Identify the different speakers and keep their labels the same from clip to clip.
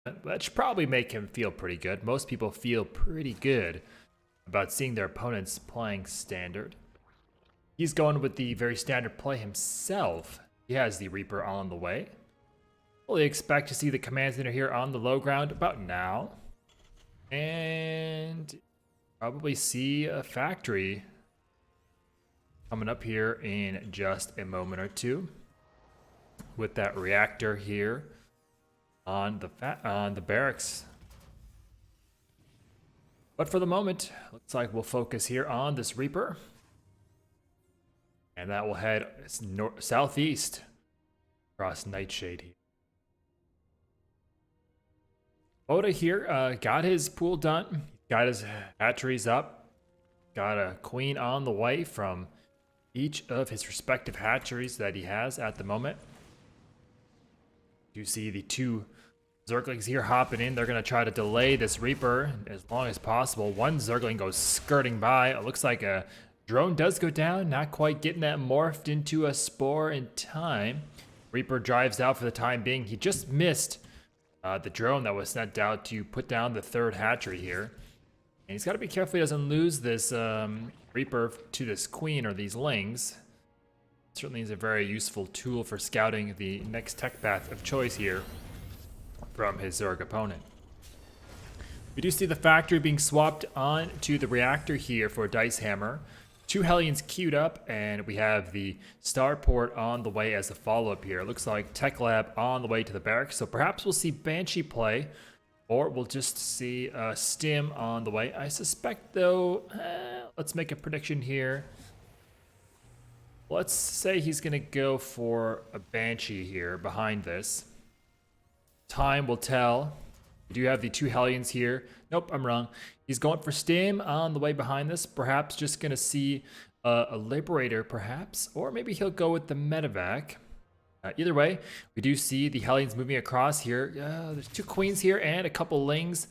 Speaker 1: That should probably make him feel pretty good. Most people feel pretty good about seeing their opponents playing standard. He's going with the very standard play himself. He has the Reaper on the way. Fully expect to see the command center here on the low ground about now. And probably see a factory coming up here in just a moment or two. With that reactor here on the barracks. But for the moment, looks like we'll focus here on this Reaper. And that will head southeast across Nightshade here. Moda here got his pool done, got his hatcheries up, got a queen on the way from each of his respective hatcheries that he has at the moment. You see the two Zerglings here hopping in. They're going to try to delay this Reaper as long as possible. One Zergling goes skirting by. It looks like a drone does go down, not quite getting that morphed into a spore in time. Reaper drives out for the time being. He just missed the drone that was sent out to put down the third hatchery here. And he's got to be careful he doesn't lose this Reaper to this queen or these lings. Certainly is a very useful tool for scouting the next tech path of choice here from his Zerg opponent. We do see the factory being swapped on to the reactor here for Dicehammer. Two Hellions queued up, and we have the starport on the way as a follow-up here. It looks like Tech Lab on the way to the barracks, so perhaps we'll see Banshee play, or we'll just see Stim on the way. I suspect, though, let's make a prediction here. Let's say he's going to go for a Banshee here behind this. Time will tell. We do have the two Hellions here. Nope, I'm wrong. He's going for Stim on the way behind this. Perhaps just going to see a Liberator, perhaps. Or maybe he'll go with the Medevac. Either way, we do see the Hellions moving across here. There's two Queens here and a couple Lings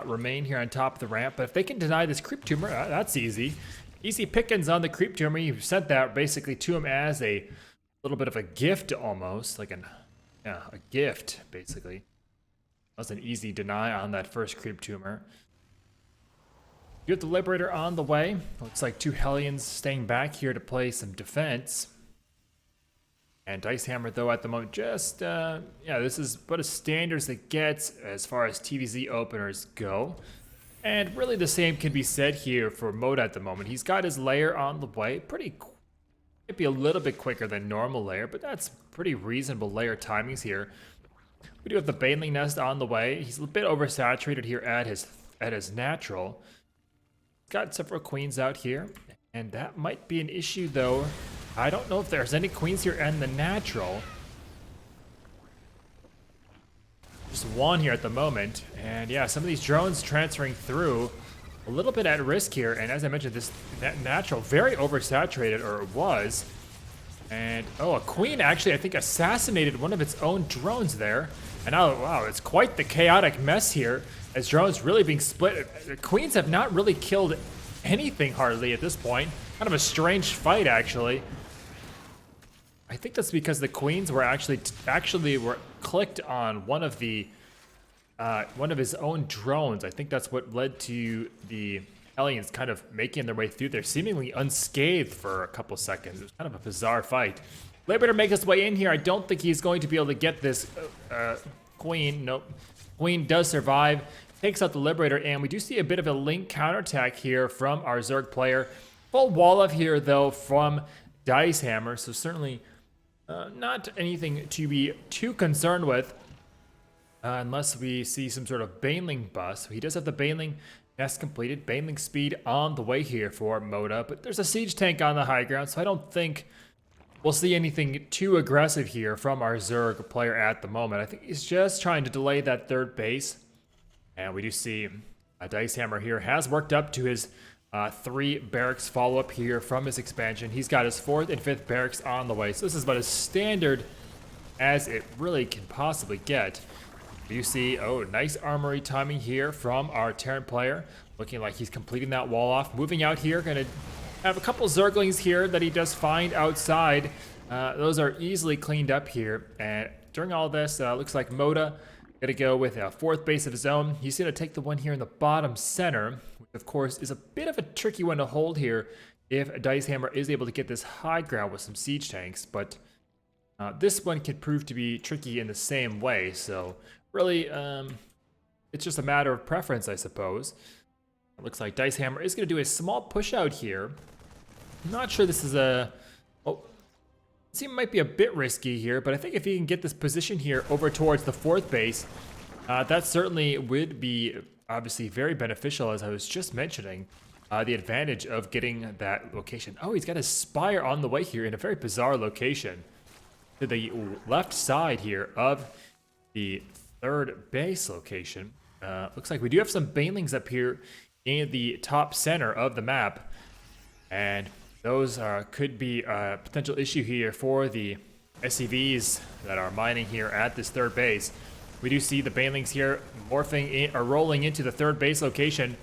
Speaker 1: remain here on top of the ramp. But if they can deny this Creep Tumor, that's easy. Easy pickings on the Creep Tumor. You sent that basically to him as a little bit of a gift almost. Like a gift, basically. That was an easy deny on that first Creep Tumor. You have the Liberator on the way. Looks like two Hellions staying back here to play some defense. And Dicehammer, though, at the moment, just, this is about as standard as it gets as far as TVZ openers go. And really the same can be said here for Moda at the moment. He's got his lair on the way. Might be a little bit quicker than normal lair, but that's pretty reasonable lair timings here. We do have the Baneling Nest on the way. He's a bit oversaturated here at his natural. Got several queens out here, and that might be an issue, though. I don't know if there's any queens here and the natural. Just one here at the moment, and yeah, some of these drones transferring through a little bit at risk here. And as I mentioned, this natural very oversaturated, or it was. And a queen actually, I think, assassinated one of its own drones there. And now, wow, it's quite the chaotic mess here as drones really being split. The queens have not really killed anything hardly at this point. Kind of a strange fight, actually. I think that's because the queens were actually were clicked on one of his own drones. I think that's what led to the Hellions kind of making their way through there seemingly unscathed for a couple seconds. It was kind of a bizarre fight. Liberator makes his way in here. I don't think he's going to be able to get this queen. Nope. Queen does survive. Takes out the Liberator, and we do see a bit of a link counterattack here from our Zerg player. Full wall of here, though, from Dicehammer, so certainly not anything to be too concerned with unless we see some sort of Baneling bust. He does have the Baneling nest completed. Baneling speed on the way here for Moda, but there's a siege tank on the high ground, so I don't think we'll see anything too aggressive here from our Zerg player at the moment. I think he's just trying to delay that third base. And we do see Dicehammer here has worked up to his 3 barracks follow-up here from his expansion. He's got his 4th and 5th barracks on the way. So this is about as standard as it really can possibly get. You see, nice armory timing here from our Terran player. Looking like he's completing that wall off. Moving out here, gonna have a couple Zerglings here that he does find outside. Those are easily cleaned up here. And during all this, looks like Moda Gonna go with a fourth base of his own. He's gonna take the one here in the bottom center, which of course is a bit of a tricky one to hold here if Dicehammer is able to get this high ground with some siege tanks, but this one could prove to be tricky in the same way, so really it's just a matter of preference, I suppose. It looks like Dicehammer is gonna do a small push out here. I'm not sure this is a... Oh, it might be a bit risky here, but I think if he can get this position here over towards the fourth base, that certainly would be obviously very beneficial, as I was just mentioning. The advantage of getting that location. Oh, he's got a spire on the way here in a very bizarre location to the left side here of the third base location. Looks like we do have some banelings up here in the top center of the map, and those could be a potential issue here for the SCVs that are mining here at this third base. We do see the banelings here morphing in or rolling into the third base location.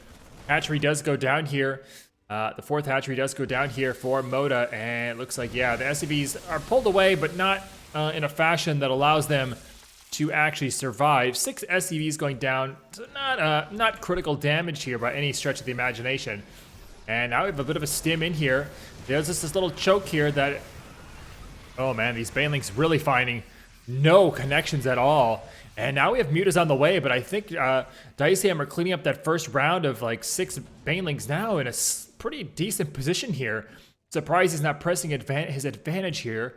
Speaker 1: Hatchery does go down here. The fourth hatchery does go down here for Moda, and it looks like, yeah, the SCVs are pulled away, but not in a fashion that allows them to actually survive. 6 SCVs going down, so not critical damage here by any stretch of the imagination. And now we have a bit of a stim in here. There's just this little choke here that... Oh man, these banelings really finding no connections at all. And now we have mutas on the way, but I think Dicehammer cleaning up that first round of like 6 banelings now in a pretty decent position here. Surprised he's not pressing his advantage here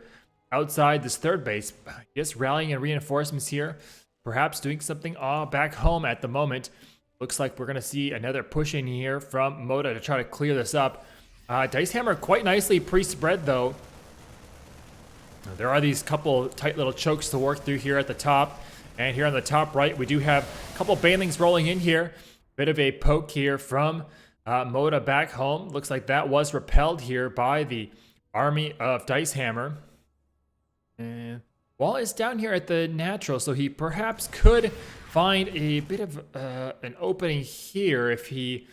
Speaker 1: outside this third base. Just rallying and reinforcements here. Perhaps doing something back home at the moment. Looks like we're going to see another push in here from Moda to try to clear this up. Dicehammer quite nicely pre-spread though. There are these couple tight little chokes to work through here at the top. And here on the top right, we do have a couple banelings rolling in here. Bit of a poke here from Moda back home. Looks like that was repelled here by the army of Dicehammer. And Wall is down here at the natural, so he perhaps could find a bit of an opening here if he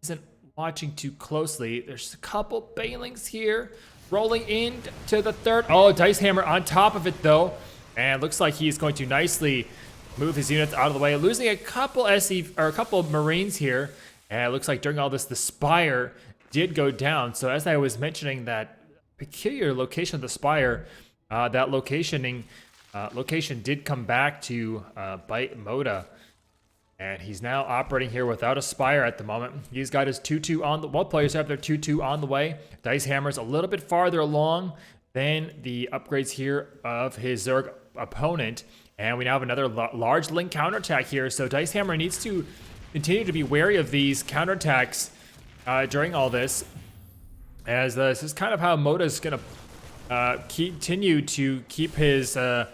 Speaker 1: isn't watching too closely. There's a couple banelings here rolling in to the third. Oh, Dicehammer on top of it though. And looks like he's going to nicely move his units out of the way, losing a couple Marines here. And it looks like during all this, the spire did go down. So as I was mentioning, that peculiar location of the spire, that location did come back to bite Moda. And he's now operating here without a spire at the moment. He's got his 2-2 on the... Well, players have their 2-2 on the way. Dicehammer's a little bit farther along than the upgrades here of his Zerg opponent. And we now have another large link counterattack here. So Dicehammer needs to continue to be wary of these counterattacks during all this. As this is kind of how Moda's going to continue to keep his... or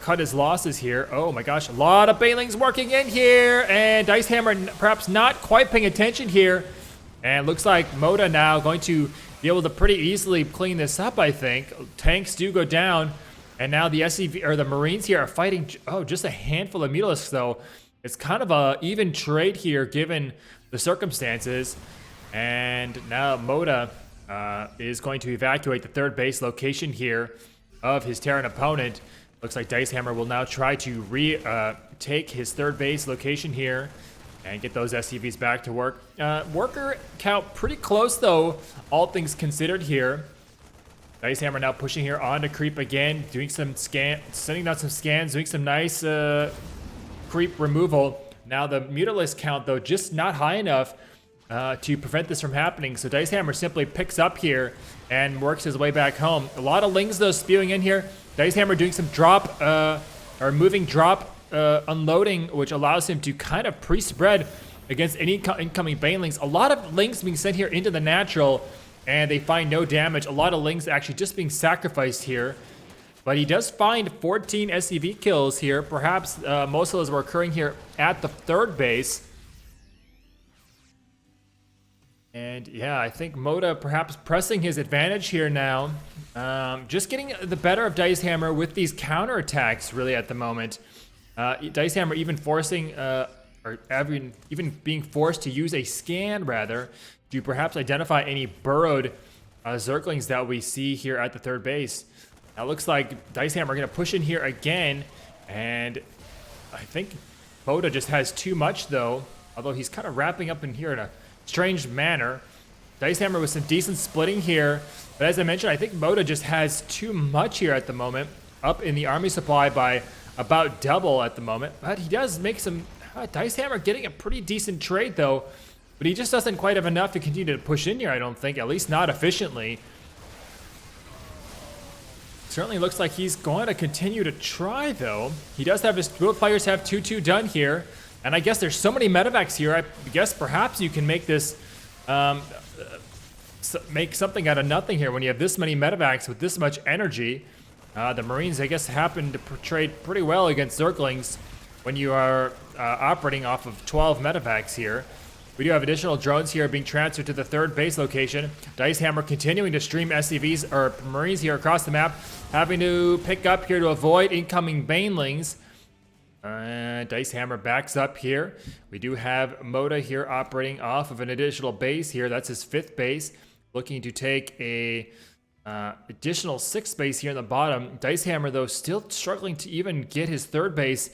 Speaker 1: cut his losses here. Oh my gosh, a lot of banelings working in here, and Dicehammer perhaps not quite paying attention here. And looks like Moda now going to be able to pretty easily clean this up, I think. Tanks do go down, and now the SCV or the Marines here are fighting. Oh, just a handful of mutalisks though. It's kind of a even trade here given the circumstances. And now Moda is going to evacuate the third base location here of his Terran opponent. Looks like Dicehammer will now try to take his third base location here and get those SCVs back to work. Worker count pretty close though, all things considered here. Dicehammer now pushing here on to creep again, doing some sending out some scans, doing some nice creep removal. Now the mutalisk count though, just not high enough to prevent this from happening. So Dicehammer simply picks up here and works his way back home. A lot of lings though spewing in here. Dicehammer doing some drop, or moving drop unloading, which allows him to kind of pre-spread against any incoming banelings. A lot of lings being sent here into the natural, and they find no damage. A lot of lings actually just being sacrificed here. But he does find 14 SCV kills here. Perhaps most of those were occurring here at the third base. And yeah, I think Moda perhaps pressing his advantage here now. Just getting the better of Dicehammer with these counterattacks really at the moment. Dicehammer even forcing, or even being forced to use a scan rather, to perhaps identify any burrowed Zerglings that we see here at the third base. Now it looks like Dicehammer gonna push in here again, and I think Moda just has too much, though. Although he's kind of wrapping up in here in a strange manner. Dicehammer with some decent splitting here. But as I mentioned, I think Moda just has too much here at the moment. Up in the army supply by about double at the moment. But he does make some... Dicehammer getting a pretty decent trade, though. But he just doesn't quite have enough to continue to push in here, I don't think. At least not efficiently. Certainly looks like he's going to continue to try, though. He does have his... Both players have 2-2 done here. And I guess there's so many medevacs here. I guess perhaps you can make this... make something out of nothing here when you have this many medevacs with this much energy. The Marines, I guess, happen to trade pretty well against Zerglings when you are operating off of 12 medevacs here. We do have additional drones here being transferred to the third base location. Dicehammer continuing to stream SCVs or Marines here across the map, having to pick up here to avoid incoming Banelings. Dicehammer backs up here. We do have Moda here operating off of an additional base here. That's his 5th base. Looking to take a additional 6th base here in the bottom. Dicehammer, though, still struggling to even get his 3rd base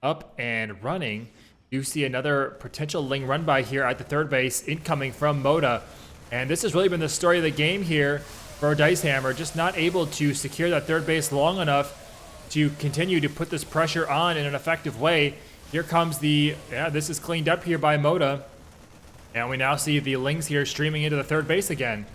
Speaker 1: up and running. You see another potential Ling run by here at the 3rd base incoming from Moda. And this has really been the story of the game here for Dicehammer. Just not able to secure that 3rd base long enough to continue to put this pressure on in an effective way. Here comes the... Yeah, this is cleaned up here by Moda. And we now see the Lings here streaming into the 3rd base again.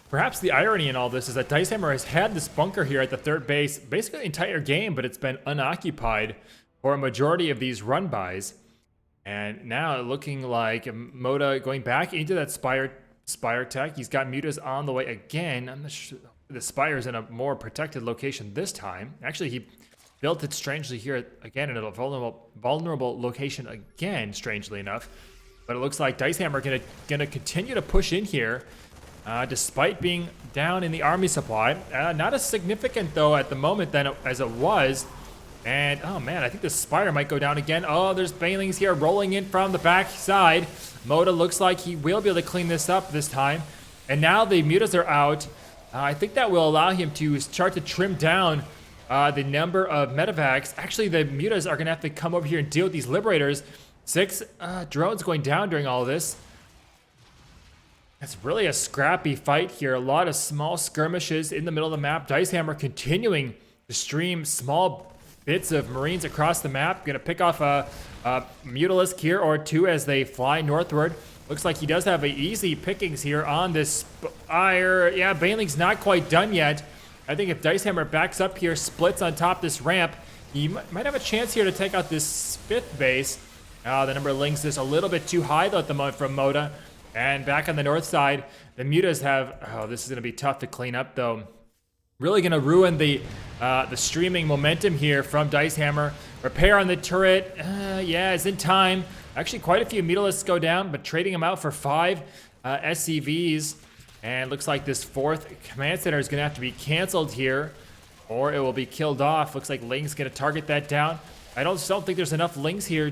Speaker 1: Perhaps the irony in all this is that Dicehammer has had this bunker here at the 3rd base basically the entire game, but it's been unoccupied for a majority of these run-bys. And now looking like Moda going back into that Spire tech. He's got Mutas on the way again. I'm not sure the Spire's in a more protected location this time. Actually, he built it strangely here again in a vulnerable location again, strangely enough. But it looks like Dicehammer gonna continue to push in here. Despite being down in the army supply. Not as significant, though, at the moment as it was. And, oh man, I think the Spire might go down again. Oh, there's Banelings here rolling in from the back side. Moda looks like he will be able to clean this up this time. And now the Mutas are out. I think that will allow him to start to trim down the number of medevacs. Actually, the Mutas are going to have to come over here and deal with these Liberators. 6 drones going down during all of this. It's really a scrappy fight here. A lot of small skirmishes in the middle of the map. Dicehammer continuing to stream small bits of Marines across the map. Gonna pick off a Mutalisk here or 2 as they fly northward. Looks like he does have an easy pickings here on this Spire. Yeah, Baneling's not quite done yet. I think if Dicehammer backs up here, splits on top this ramp, he might have a chance here to take out this 5th base. The number of Lings is a little bit too high though at the moment from Moda. And back on the north side, the Mutas have... Oh, this is going to be tough to clean up, though. Really going to ruin the streaming momentum here from Dicehammer. Repair on the turret. Yeah, it's in time. Actually, quite a few Mutalisks go down, but trading them out for 5 SCVs. And looks like this 4th command center is going to have to be canceled here, or it will be killed off. Looks like Ling's going to target that down. I don't think there's enough Lings here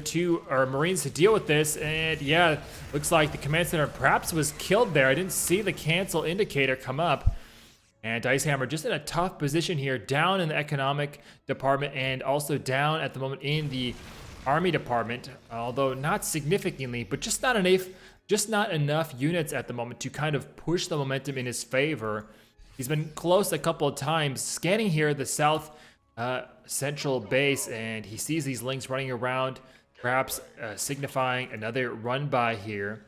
Speaker 1: or Marines to deal with this. And yeah, looks like the command center perhaps was killed there. I didn't see the cancel indicator come up. And Dicehammer just in a tough position here, down in the economic department and also down at the moment in the army department. Although not significantly, but just not enough units at the moment to kind of push the momentum in his favor. He's been close a couple of times. Scanning here the south central base, and he sees these Lings running around, perhaps signifying another run by here.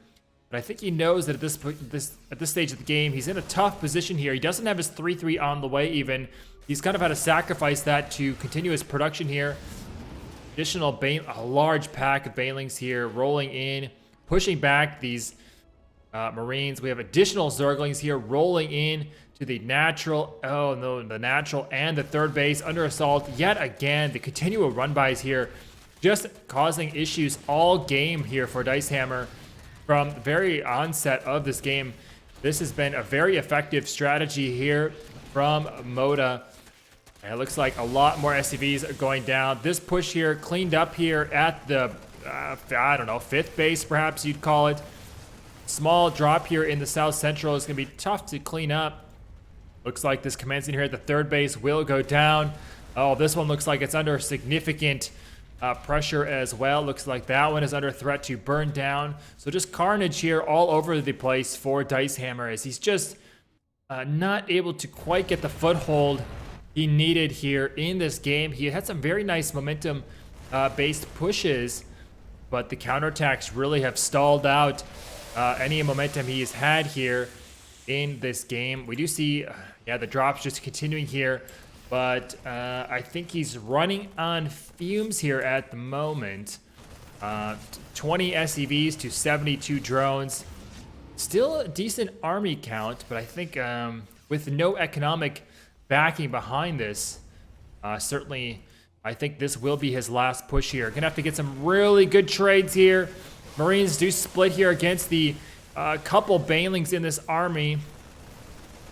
Speaker 1: But I think he knows that at this stage of the game, he's in a tough position here. He doesn't have his 3-3 on the way even. He's kind of had to sacrifice that to continue his production here. Additional a large pack of Banelings here rolling in, pushing back these Marines. We have additional Zerglings here rolling in to the natural, the natural and the 3rd base under assault yet again. The continual run-bys here just causing issues all game here for Dicehammer from the very onset of this game. This has been a very effective strategy here from Moda. And it looks like a lot more SCVs are going down. This push here cleaned up here at the, I don't know, 5th base perhaps you'd call it. Small drop here in the south central is going to be tough to clean up. Looks like this command center here at the third base will go down. Oh, this one looks like it's under significant pressure as well. Looks like that one is under threat to burn down. So just carnage here all over the place for Dicehammer as he's just not able to quite get the foothold he needed here in this game. He had some very nice momentum based pushes, but the counterattacks really have stalled out any momentum he's had here in this game. We do see, the drops just continuing here, but I think he's running on fumes here at the moment. 20 SCVs to 72 drones. Still a decent army count, but I think with no economic backing behind this, certainly I think this will be his last push here. Gonna have to get some really good trades here. Marines do split here against the couple banelings in this army.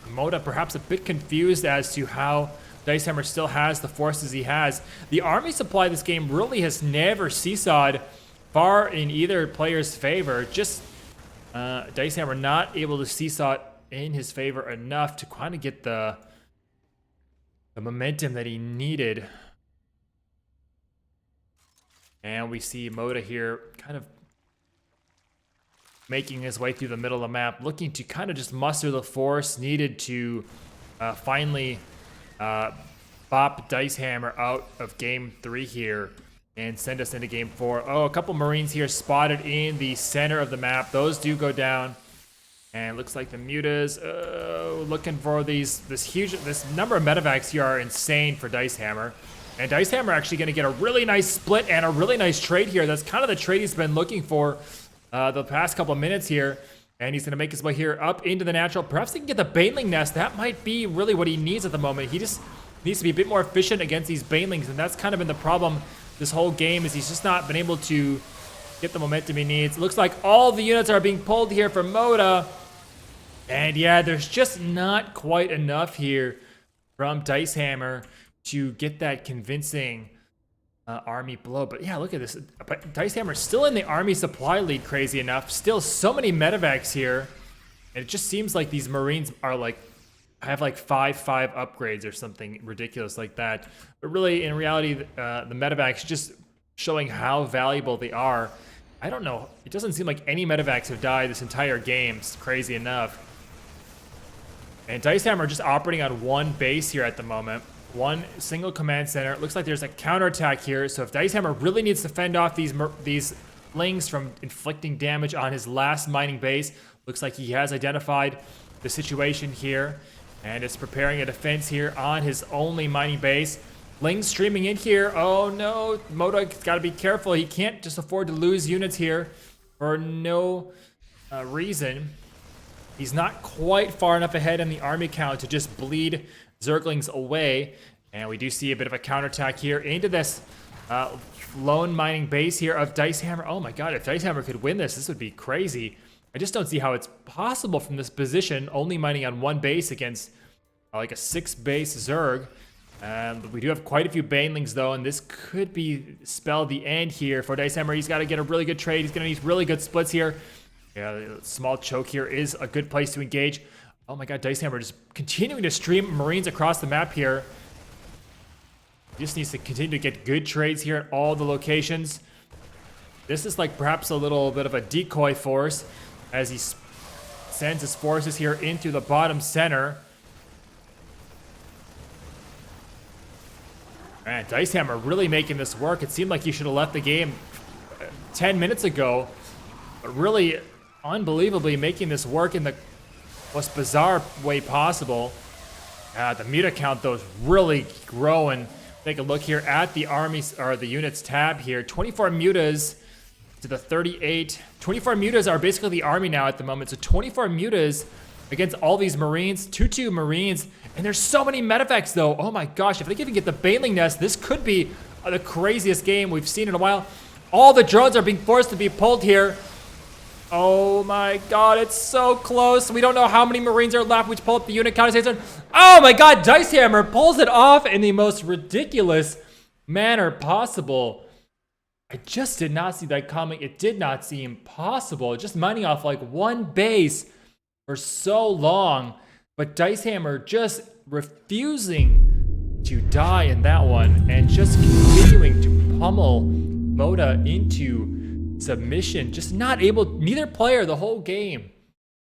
Speaker 1: Moda perhaps a bit confused as to how Dicehammer still has the forces he has. The army supply this game really has never seesawed far in either player's favor. Just Dicehammer not able to seesaw it in his favor enough to kind of get the momentum that he needed. And we see Moda here kind of making his way through the middle of the map, looking to kind of just muster the force needed to finally bop Dicehammer out of game 3 here and send us into game 4. Oh, a couple Marines here spotted in the center of the map. Those do go down. And it looks like the Mutas looking for this number of medevacs here are insane for Dicehammer. And Dicehammer actually going to get a really nice split and a really nice trade here. That's kind of the trade he's been looking for the past couple of minutes here. And he's going to make his way here up into the natural. Perhaps he can get the Baneling Nest. That might be really what he needs at the moment. He just needs to be a bit more efficient against these Banelings. And that's kind of been the problem this whole game, is he's just not been able to get the momentum he needs. Looks like all the units are being pulled here from Moda. And yeah, there's just not quite enough here from Dicehammer to get that convincing army blow. But yeah, look at this. Dicehammer still in the army supply lead, crazy enough. Still so many medevacs here. And it just seems like these Marines are like, have like 5 upgrades or something ridiculous like that. But really, in reality, the medevacs just showing how valuable they are. I don't know. It doesn't seem like any medevacs have died this entire game. It's crazy enough. And Dicehammer just operating on one base here at the moment. One single command center. It looks like there's a counterattack here. So if Dicehammer really needs to fend off these lings from inflicting damage on his last mining base, looks like he has identified the situation here and is preparing a defense here on his only mining base. Lings streaming in here. Oh no, Moda's got to be careful. He can't just afford to lose units here for no reason. He's not quite far enough ahead in the army count to just bleed Zerglings away. And we do see a bit of a counterattack here into this lone mining base here of Dicehammer. Oh my god, if Dicehammer could win this would be crazy. I just don't see how it's possible from this position, only mining on one base against like a 6-base Zerg. We do have quite a few Banelings though, and this could spell the end here for Dicehammer. He's got to get a really good trade. He's going to need really good splits here. Yeah, small choke here is a good place to engage. Oh my god, Dicehammer just continuing to stream Marines across the map here. He just needs to continue to get good trades here at all the locations. This is like perhaps a little bit of a decoy force as he sends his forces here into the bottom center. Man, Dicehammer really making this work. It seemed like he should have left the game 10 minutes ago, but really unbelievably making this work in the most bizarre way possible. The Muta count though is really growing. Take a look here at the armies or the units tab here. 24 Mutas to the 38. 24 Mutas are basically the army now at the moment. So 24 Mutas against all these Marines, 2 Marines, and there's so many medevacs though. Oh my gosh, if they can even get the Baneling Nest, this could be the craziest game we've seen in a while. All the drones are being forced to be pulled here. Oh my god, it's so close. We don't know how many Marines are left. We pull up the unit counter. Oh my god, Dicehammer pulls it off in the most ridiculous manner possible. I just did not see that coming. It did not seem possible. Just mining off like one base for so long. But Dicehammer just refusing to die in that one and just continuing to pummel Moda into submission. Just not able, neither player the whole game